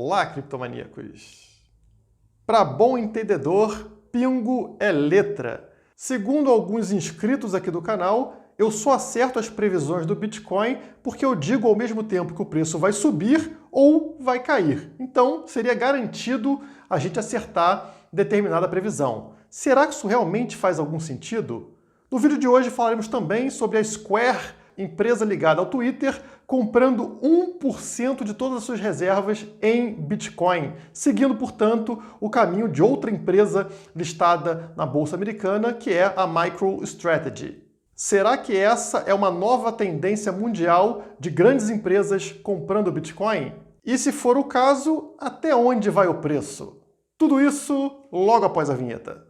Olá, criptomaníacos! Para bom entendedor, pingo é letra. Segundo alguns inscritos aqui do canal, eu só acerto as previsões do Bitcoin porque eu digo ao mesmo tempo que o preço vai subir ou vai cair. Então, seria garantido a gente acertar determinada previsão. Será que isso realmente faz algum sentido? No vídeo de hoje falaremos também sobre a Square, empresa ligada ao Twitter, comprando 1% de todas as suas reservas em Bitcoin, seguindo, portanto, o caminho de outra empresa listada na Bolsa Americana, que é a MicroStrategy. Será que essa é uma nova tendência mundial de grandes empresas comprando Bitcoin? E se for o caso, até onde vai o preço? Tudo isso logo após a vinheta.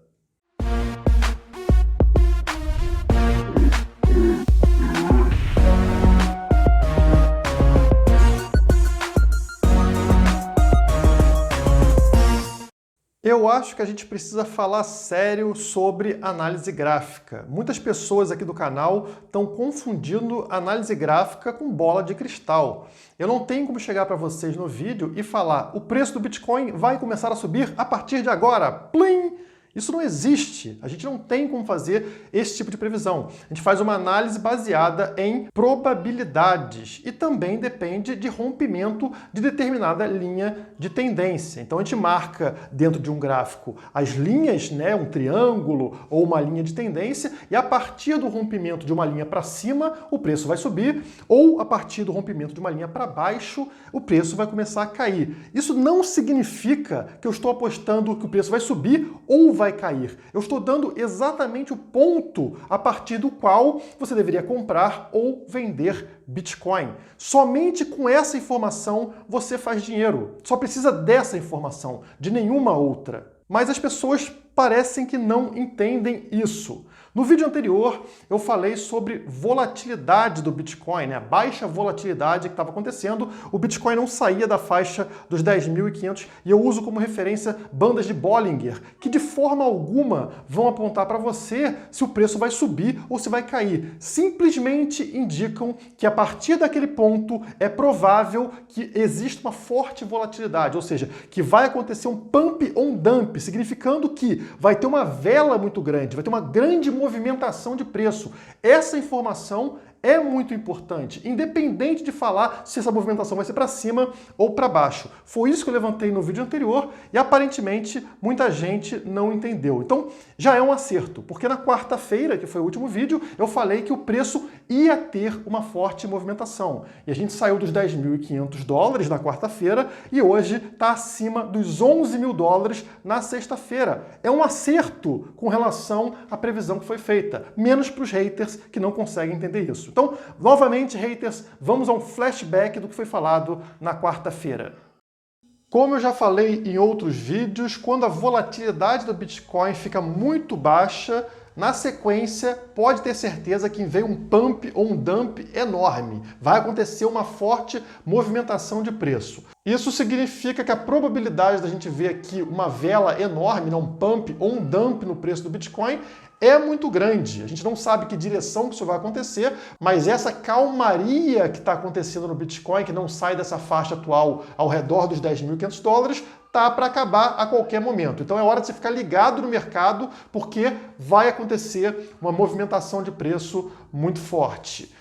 Eu acho que a gente precisa falar sério sobre análise gráfica. Muitas pessoas aqui do canal estão confundindo análise gráfica com bola de cristal. Eu não tenho como chegar para vocês no vídeo e falar: o preço do Bitcoin vai começar a subir a partir de agora. Plim! Isso não existe. A gente não tem como fazer esse tipo de previsão. A gente faz uma análise baseada em probabilidades e também depende de rompimento de determinada linha de tendência. Então a gente marca dentro de um gráfico as linhas, um triângulo ou uma linha de tendência, e a partir do rompimento de uma linha para cima, o preço vai subir, ou a partir do rompimento de uma linha para baixo, o preço vai começar a cair. Isso não significa que eu estou apostando que o preço vai subir ou vai cair. Eu estou dando exatamente o ponto a partir do qual você deveria comprar ou vender Bitcoin. Somente com essa informação você faz dinheiro. Só precisa dessa informação, de nenhuma outra. Mas as pessoas parecem que não entendem isso. No vídeo anterior, eu falei sobre volatilidade do Bitcoin, a baixa volatilidade que estava acontecendo. O Bitcoin não saía da faixa dos 10.500 e eu uso como referência bandas de Bollinger, que de forma alguma vão apontar para você se o preço vai subir ou se vai cair. Simplesmente indicam que a partir daquele ponto é provável que exista uma forte volatilidade, ou seja, que vai acontecer um pump ou um dump, significando que vai ter uma vela muito grande, vai ter uma grande movimentação de preço. Essa informação é muito importante, independente de falar se essa movimentação vai ser para cima ou para baixo. Foi isso que eu levantei no vídeo anterior e aparentemente muita gente não entendeu. Então já é um acerto, porque na quarta-feira, que foi o último vídeo, eu falei que o preço ia ter uma forte movimentação. E a gente saiu dos 10.500 dólares na quarta-feira e hoje está acima dos 11 mil dólares na sexta-feira. É um acerto com relação à previsão que foi feita, menos para os haters que não conseguem entender isso. Então, novamente, haters, vamos a um flashback do que foi falado na quarta-feira. Como eu já falei em outros vídeos, quando a volatilidade do Bitcoin fica muito baixa, na sequência, pode ter certeza que vem um pump ou um dump enorme. Vai acontecer uma forte movimentação de preço. Isso significa que a probabilidade da gente ver aqui uma vela enorme, um pump ou um dump no preço do Bitcoin, é muito grande. A gente não sabe que direção que isso vai acontecer, mas essa calmaria que está acontecendo no Bitcoin, que não sai dessa faixa atual ao redor dos 10.500 dólares, tá para acabar a qualquer momento. Então é hora de você ficar ligado no mercado, porque vai acontecer uma movimentação de preço muito forte.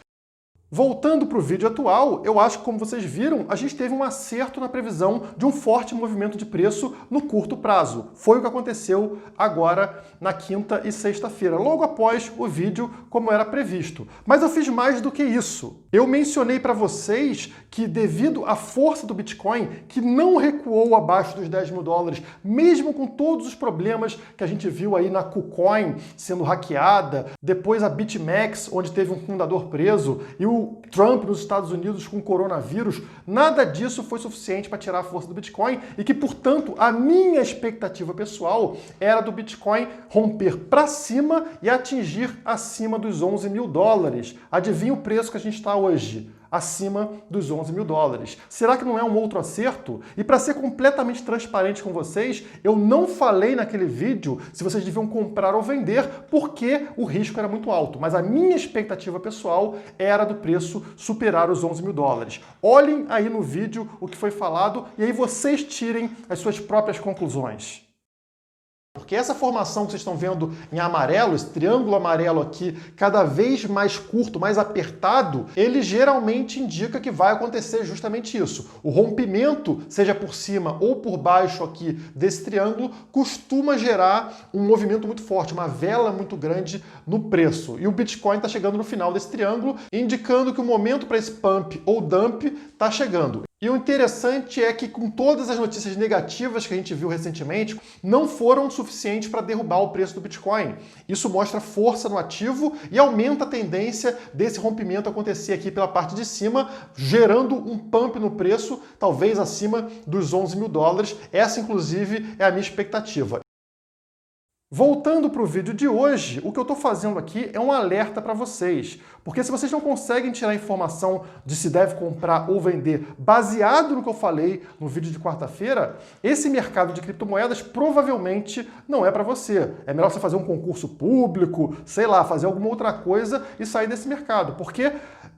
Voltando para o vídeo atual, eu acho que, como vocês viram, a gente teve um acerto na previsão de um forte movimento de preço no curto prazo. Foi o que aconteceu agora na quinta e sexta-feira, logo após o vídeo, como era previsto. Mas eu fiz mais do que isso. Eu mencionei para vocês que, devido à força do Bitcoin, que não recuou abaixo dos 10 mil dólares, mesmo com todos os problemas que a gente viu aí na KuCoin sendo hackeada, depois a BitMEX, onde teve um fundador preso, e o Trump nos Estados Unidos com o coronavírus, nada disso foi suficiente para tirar a força do Bitcoin e que, portanto, a minha expectativa pessoal era do Bitcoin romper para cima e atingir acima dos 11 mil dólares. Adivinha o preço que a gente está hoje? acima dos 11 mil dólares. Será que não é um outro acerto? E para ser completamente transparente com vocês, eu não falei naquele vídeo se vocês deviam comprar ou vender, porque o risco era muito alto. Mas a minha expectativa pessoal era do preço superar os 11 mil dólares. Olhem aí no vídeo o que foi falado e aí vocês tirem as suas próprias conclusões. Porque essa formação que vocês estão vendo em amarelo, esse triângulo amarelo aqui, cada vez mais curto, mais apertado, ele geralmente indica que vai acontecer justamente isso. O rompimento, seja por cima ou por baixo aqui desse triângulo, costuma gerar um movimento muito forte, uma vela muito grande no preço. E o Bitcoin está chegando no final desse triângulo, indicando que o momento para esse pump ou dump está chegando. E o interessante é que com todas as notícias negativas que a gente viu recentemente, não foram suficientes para derrubar o preço do Bitcoin. Isso mostra força no ativo e aumenta a tendência desse rompimento acontecer aqui pela parte de cima, gerando um pump no preço, talvez acima dos 11 mil dólares. Essa, inclusive, é a minha expectativa. Voltando para o vídeo de hoje, o que eu estou fazendo aqui é um alerta para vocês. Porque se vocês não conseguem tirar informação de se deve comprar ou vender baseado no que eu falei no vídeo de quarta-feira, esse mercado de criptomoedas provavelmente não é para você. É melhor você fazer um concurso público, sei lá, fazer alguma outra coisa e sair desse mercado. Porque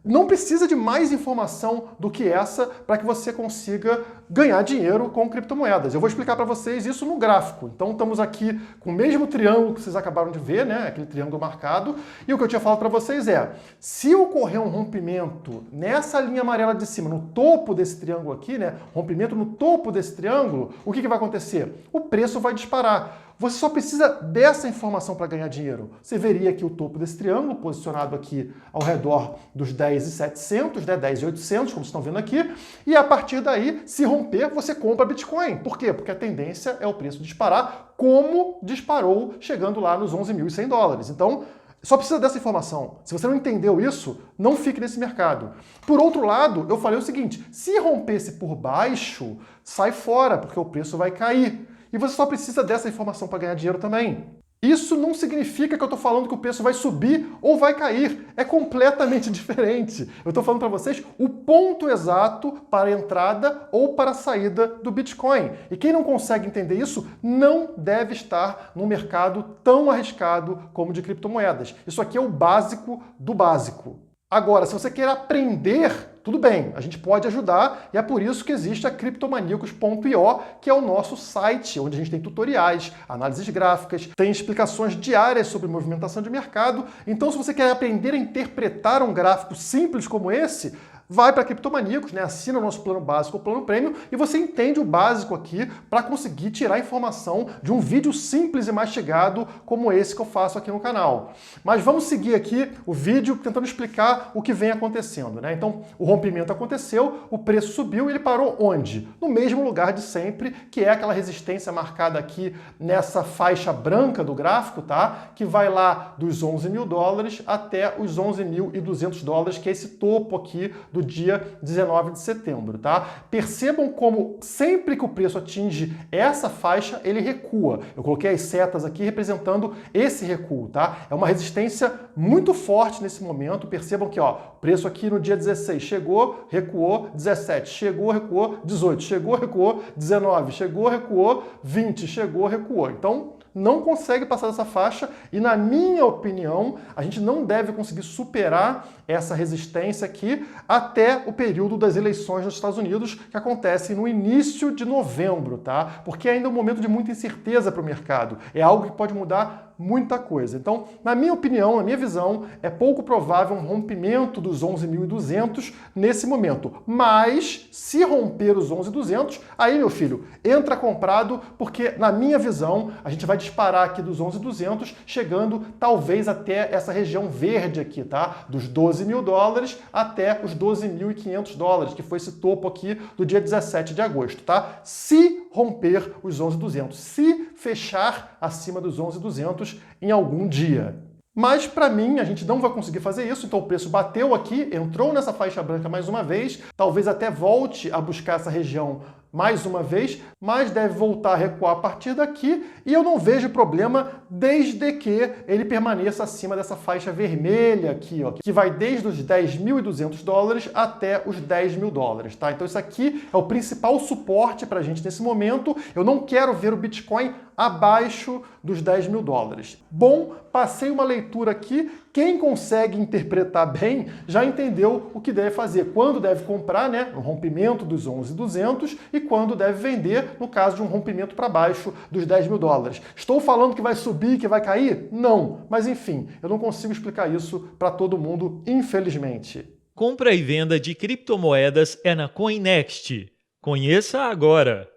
não precisa de mais informação do que essa para que você consiga ganhar dinheiro com criptomoedas. Eu vou explicar para vocês isso no gráfico. Então estamos aqui com o mesmo triângulo que vocês acabaram de ver, né? Aquele triângulo marcado. E o que eu tinha falado para vocês é, se ocorrer um rompimento nessa linha amarela de cima, no topo desse triângulo aqui, né? Rompimento no topo desse triângulo, o que vai acontecer? O preço vai disparar. Você só precisa dessa informação para ganhar dinheiro. Você veria aqui o topo desse triângulo, posicionado aqui ao redor dos 10.700, né, 10.800, como vocês estão vendo aqui, e a partir daí, se romper, você compra Bitcoin. Por quê? Porque a tendência é o preço disparar, como disparou chegando lá nos 11.100 dólares. Então, só precisa dessa informação. Se você não entendeu isso, não fique nesse mercado. Por outro lado, eu falei o seguinte, se rompesse por baixo, sai fora, porque o preço vai cair. E você só precisa dessa informação para ganhar dinheiro também. Isso não significa que eu estou falando que o preço vai subir ou vai cair. É completamente diferente. Eu estou falando para vocês o ponto exato para a entrada ou para a saída do Bitcoin. E quem não consegue entender isso não deve estar num mercado tão arriscado como o de criptomoedas. Isso aqui é o básico do básico. Agora, se você quer aprender, tudo bem, a gente pode ajudar e é por isso que existe a Cryptomaniacos.io, que é o nosso site, onde a gente tem tutoriais, análises gráficas, tem explicações diárias sobre movimentação de mercado. Então, se você quer aprender a interpretar um gráfico simples como esse, vai para Cryptomaníacos, né? Assina o nosso plano básico ou plano premium e você entende o básico aqui para conseguir tirar informação de um vídeo simples e mastigado como esse que eu faço aqui no canal. Mas vamos seguir aqui o vídeo tentando explicar o que vem acontecendo, né? Então, o rompimento aconteceu, o preço subiu e ele parou onde? No mesmo lugar de sempre, que é aquela resistência marcada aqui nessa faixa branca do gráfico, tá? Que vai lá dos 11 mil dólares até os 11.200 dólares, que é esse topo aqui do dia 19 de setembro, tá? Percebam como sempre que o preço atinge essa faixa, ele recua. Eu coloquei as setas aqui representando esse recuo, tá? É uma resistência muito forte nesse momento. Percebam que, ó, o preço aqui no dia 16 chegou, recuou, 17 chegou, recuou, 18 chegou, recuou, 19 chegou, recuou, 20 chegou, recuou. Então, não consegue passar dessa faixa e, na minha opinião, a gente não deve conseguir superar essa resistência aqui até o período das eleições nos Estados Unidos, que acontecem no início de novembro, tá? Porque ainda é um momento de muita incerteza para o mercado. É algo que pode mudar muita coisa. Então, na minha opinião, na minha visão, é pouco provável um rompimento dos 11.200 nesse momento. Mas, se romper os 11.200, aí, meu filho, entra comprado, porque, na minha visão, a gente vai disparar aqui dos 11.200, chegando talvez até essa região verde aqui, tá? Dos 12 mil dólares até os 12.500 dólares, que foi esse topo aqui do dia 17 de agosto, tá? Se romper os 11.200, se fechar acima dos 11.200 em algum dia. Mas, para mim, a gente não vai conseguir fazer isso, então o preço bateu aqui, entrou nessa faixa branca mais uma vez, talvez até volte a buscar essa região mais uma vez, mas deve voltar a recuar a partir daqui e eu não vejo problema desde que ele permaneça acima dessa faixa vermelha aqui, ó, que vai desde os 10.200 dólares até os 10 mil dólares, tá? Então isso aqui é o principal suporte para a gente nesse momento. Eu não quero ver o Bitcoin abaixo dos 10 mil dólares. Bom, passei uma leitura aqui. Quem consegue interpretar bem já entendeu o que deve fazer. Quando deve comprar, né, no rompimento dos 11.200 e quando deve vender, no caso de um rompimento para baixo dos 10 mil dólares. Estou falando que vai subir, que vai cair? Não. Mas enfim, eu não consigo explicar isso para todo mundo, infelizmente. Compra e venda de criptomoedas é na CoinNext. Conheça agora!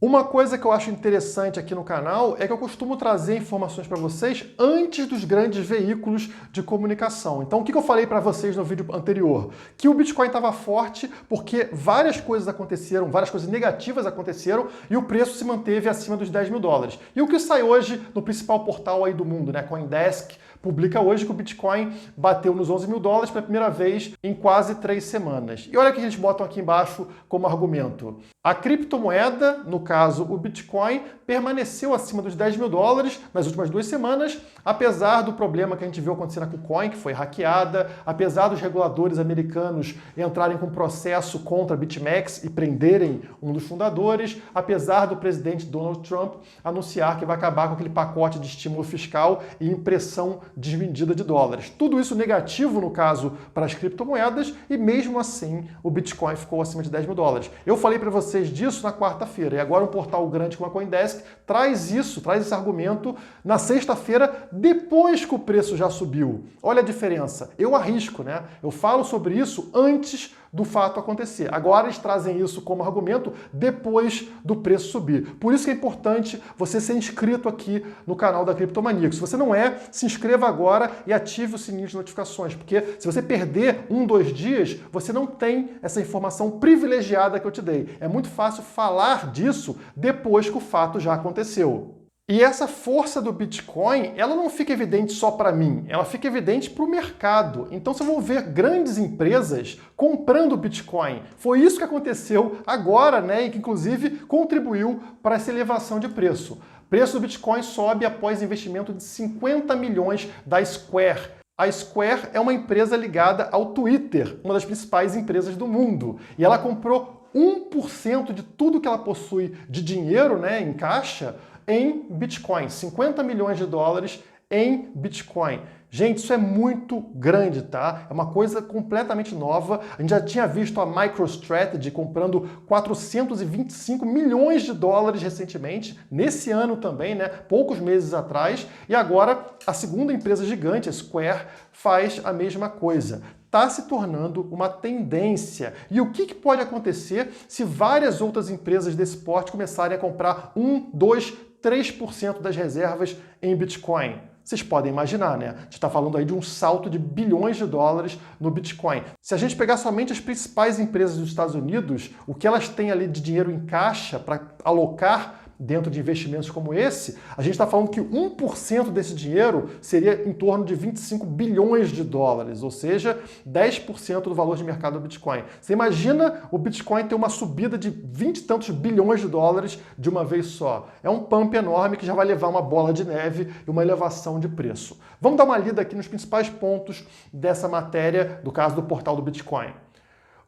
Uma coisa que eu acho interessante aqui no canal é que eu costumo trazer informações para vocês antes dos grandes veículos de comunicação. Então, o que eu falei para vocês no vídeo anterior? Que o Bitcoin estava forte porque várias coisas aconteceram, várias coisas negativas aconteceram e o preço se manteve acima dos 10 mil dólares. E o que sai hoje no principal portal aí do mundo, né, CoinDesk, publica hoje que o Bitcoin bateu nos 11 mil dólares pela primeira vez em quase 3 semanas. E olha o que eles botam aqui embaixo como argumento. A criptomoeda, no caso o Bitcoin, permaneceu acima dos 10 mil dólares nas últimas 2 semanas, apesar do problema que a gente viu acontecer na KuCoin, que foi hackeada, apesar dos reguladores americanos entrarem com processo contra a BitMEX e prenderem um dos fundadores, apesar do presidente Donald Trump anunciar que vai acabar com aquele pacote de estímulo fiscal e impressão desmedida de dólares. Tudo isso negativo, no caso, para as criptomoedas, e mesmo assim o Bitcoin ficou acima de 10 mil dólares. Eu falei para vocês disso na quarta-feira, e agora um portal grande como a CoinDesk traz esse argumento na sexta-feira, depois que o preço já subiu. Olha a diferença. Eu arrisco, né? Eu falo sobre isso antes do fato acontecer. Agora eles trazem isso como argumento depois do preço subir. Por isso que é importante você ser inscrito aqui no canal da Criptomaníacos. Se você não é, se inscreva agora e ative o sininho de notificações, porque se você perder 1, 2 dias, você não tem essa informação privilegiada que eu te dei. É muito fácil falar disso depois que o fato já aconteceu. E essa força do Bitcoin, ela não fica evidente só para mim, ela fica evidente para o mercado. Então você vai ver grandes empresas comprando Bitcoin. Foi isso que aconteceu agora, né, e que inclusive contribuiu para essa elevação de preço. O preço do Bitcoin sobe após investimento de 50 milhões da Square. A Square é uma empresa ligada ao Twitter, uma das principais empresas do mundo. E ela comprou 1% de tudo que ela possui de dinheiro, né, em caixa, em Bitcoin, 50 milhões de dólares em Bitcoin. Gente, isso é muito grande, tá? É uma coisa completamente nova. A gente já tinha visto a MicroStrategy comprando 425 milhões de dólares recentemente, nesse ano também, né? Poucos meses atrás. E agora a segunda empresa gigante, a Square, faz a mesma coisa. Está se tornando uma tendência. E o que pode acontecer se várias outras empresas desse porte começarem a comprar 1, 2, 3% das reservas em Bitcoin? Vocês podem imaginar, né? A gente está falando aí de um salto de bilhões de dólares no Bitcoin. Se a gente pegar somente as principais empresas dos Estados Unidos, o que elas têm ali de dinheiro em caixa para alocar dentro de investimentos como esse, a gente está falando que 1% desse dinheiro seria em torno de 25 bilhões de dólares, ou seja, 10% do valor de mercado do Bitcoin. Você imagina o Bitcoin ter uma subida de 20 e tantos bilhões de dólares de uma vez só. É um pump enorme que já vai levar uma bola de neve e uma elevação de preço. Vamos dar uma lida aqui nos principais pontos dessa matéria, do caso do portal do Bitcoin.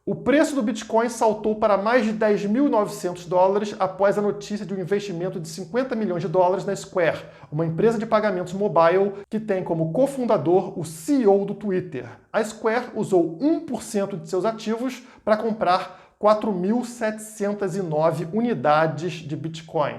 O preço do Bitcoin saltou para mais de 10.900 dólares após a notícia de um investimento de 50 milhões de dólares na Square, uma empresa de pagamentos mobile que tem como cofundador o CEO do Twitter. A Square usou 1% de seus ativos para comprar 4.709 unidades de Bitcoin.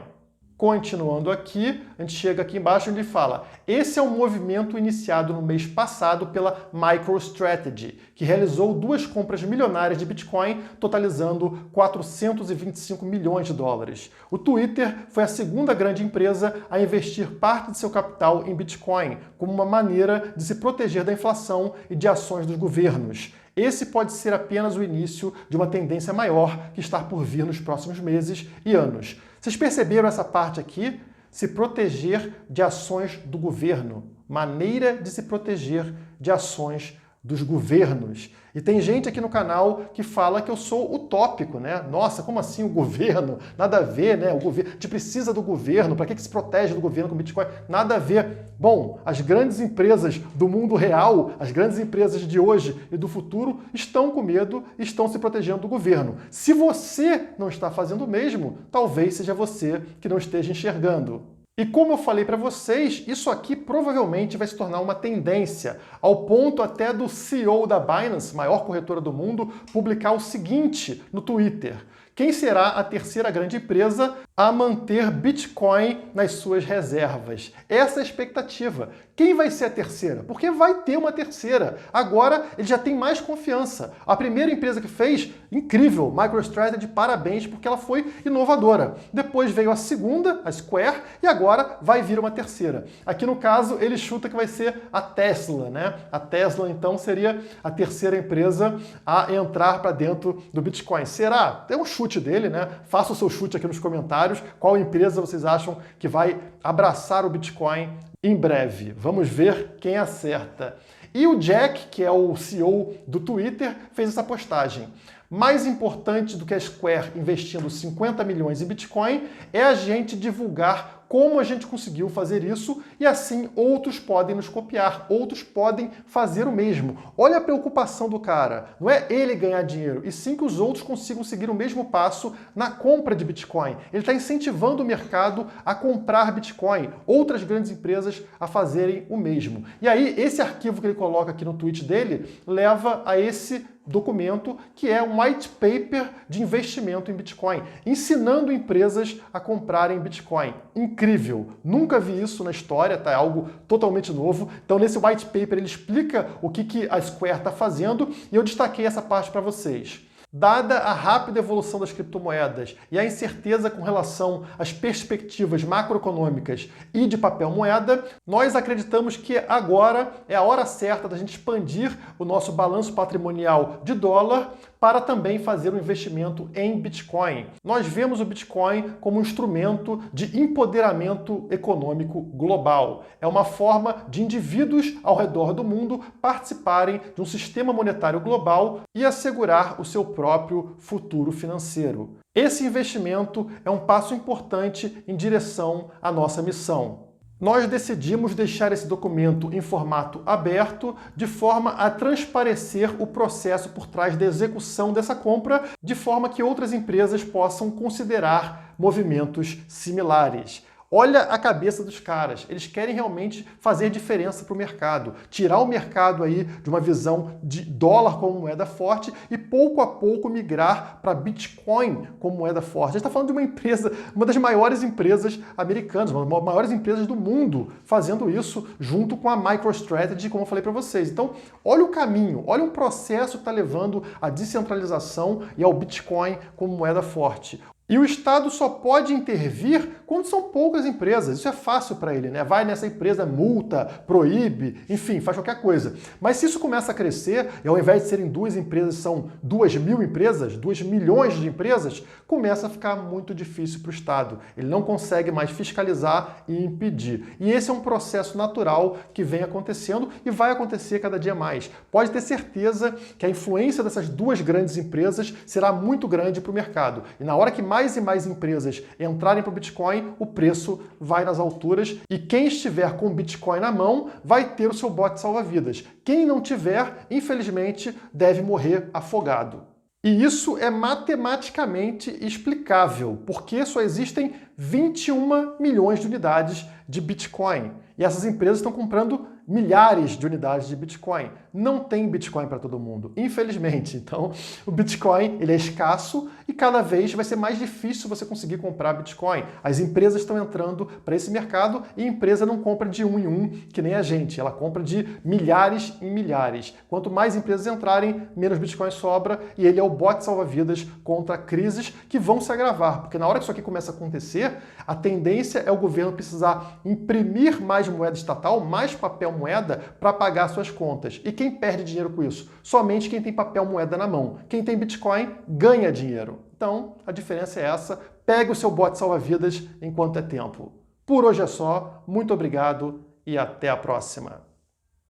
Continuando aqui, a gente chega aqui embaixo e ele fala: esse é um movimento iniciado no mês passado pela MicroStrategy, que realizou 2 compras milionárias de Bitcoin, totalizando 425 milhões de dólares. O Twitter foi a segunda grande empresa a investir parte de seu capital em Bitcoin, como uma maneira de se proteger da inflação e de ações dos governos. Esse pode ser apenas o início de uma tendência maior que está por vir nos próximos meses e anos. Vocês perceberam essa parte aqui? Se proteger de ações do governo. Maneira de se proteger de ações dos governos. E tem gente aqui no canal que fala que eu sou utópico, né? Nossa, como assim o governo? Nada a ver, né? O governo, a gente precisa do governo, para que se protege do governo com Bitcoin? Nada a ver. Bom, as grandes empresas do mundo real, as grandes empresas de hoje e do futuro estão com medo, estão se protegendo do governo. Se você não está fazendo o mesmo, talvez seja você que não esteja enxergando. E como eu falei para vocês, isso aqui provavelmente vai se tornar uma tendência, ao ponto até do CEO da Binance, maior corretora do mundo, publicar o seguinte no Twitter: quem será a terceira grande empresa a manter Bitcoin nas suas reservas? Essa é a expectativa. Quem vai ser a terceira? Porque vai ter uma terceira. Agora ele já tem mais confiança. A primeira empresa que fez, incrível, MicroStrategy, parabéns, porque ela foi inovadora. Depois veio a segunda, a Square, e agora vai vir uma terceira. Aqui no caso, ele chuta que vai ser a Tesla, né? A Tesla, então, seria a terceira empresa a entrar para dentro do Bitcoin. Será? Tem um chute dele, né? Faça o seu chute aqui nos comentários. Qual empresa vocês acham que vai abraçar o Bitcoin em breve? Vamos ver quem acerta. E o Jack, que é o CEO do Twitter, fez essa postagem. Mais importante do que a Square investindo 50 milhões em Bitcoin é a gente divulgar como a gente conseguiu fazer isso e assim outros podem nos copiar, outros podem fazer o mesmo. Olha a preocupação do cara. Não é ele ganhar dinheiro, e sim que os outros consigam seguir o mesmo passo na compra de Bitcoin. Ele está incentivando o mercado a comprar Bitcoin, outras grandes empresas a fazerem o mesmo. E aí, esse arquivo que ele coloca aqui no tweet dele leva a esse documento que é um white paper de investimento em Bitcoin, ensinando empresas a comprarem Bitcoin. Incrível! Nunca vi isso na história, tá? É algo totalmente novo. Então, nesse white paper, ele explica o que a Square está fazendo e eu destaquei essa parte para vocês. Dada a rápida evolução das criptomoedas e a incerteza com relação às perspectivas macroeconômicas e de papel moeda, nós acreditamos que agora é a hora certa da gente expandir o nosso balanço patrimonial de dólar para também fazer um investimento em Bitcoin. Nós vemos o Bitcoin como um instrumento de empoderamento econômico global. É uma forma de indivíduos ao redor do mundo participarem de um sistema monetário global e assegurar o seu próprio futuro financeiro. Esse investimento é um passo importante em direção à nossa missão. Nós decidimos deixar esse documento em formato aberto, de forma a transparecer o processo por trás da execução dessa compra, de forma que outras empresas possam considerar movimentos similares. Olha a cabeça dos caras. Eles querem realmente fazer diferença para o mercado. Tirar o mercado aí de uma visão de dólar como moeda forte e pouco a pouco migrar para Bitcoin como moeda forte. A gente está falando de uma empresa, uma das maiores empresas americanas, uma das maiores empresas do mundo, fazendo isso junto com a MicroStrategy, como eu falei para vocês. Então, olha o caminho, olha o processo que está levando à descentralização e ao Bitcoin como moeda forte. E o Estado só pode intervir quando são poucas empresas. Isso é fácil para ele, né? Vai nessa empresa, multa, proíbe, enfim, faz qualquer coisa. Mas se isso começa a crescer, e ao invés de serem 2 empresas, são 2.000 empresas, 2 milhões de empresas, começa a ficar muito difícil para o Estado. Ele não consegue mais fiscalizar e impedir. E esse é um processo natural que vem acontecendo e vai acontecer cada dia mais. Pode ter certeza que a influência dessas 2 grandes empresas será muito grande para o mercado. E na hora que mais e mais empresas entrarem para o Bitcoin, o preço vai nas alturas e quem estiver com o Bitcoin na mão vai ter o seu bote salva-vidas. Quem não tiver, infelizmente, deve morrer afogado. E isso é matematicamente explicável, porque só existem 21 milhões de unidades de Bitcoin. E essas empresas estão comprando milhares de unidades de Bitcoin. Não tem Bitcoin para todo mundo, infelizmente. Então, o Bitcoin ele é escasso e cada vez vai ser mais difícil você conseguir comprar Bitcoin. As empresas estão entrando para esse mercado e a empresa não compra de um em um, que nem a gente. Ela compra de milhares em milhares. Quanto mais empresas entrarem, menos Bitcoin sobra e ele é o bote salva-vidas contra crises que vão se agravar. Porque na hora que isso aqui começa a acontecer, a tendência é o governo precisar imprimir mais moeda estatal, mais papel moeda para pagar suas contas. E quem perde dinheiro com isso? Somente quem tem papel moeda na mão. Quem tem Bitcoin ganha dinheiro. Então, a diferença é essa. Pegue o seu bote salva-vidas enquanto é tempo. Por hoje é só. Muito obrigado e até a próxima.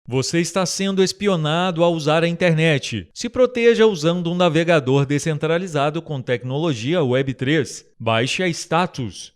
Você está sendo espionado ao usar a internet. Se proteja usando um navegador descentralizado com tecnologia Web3. Baixe a Status.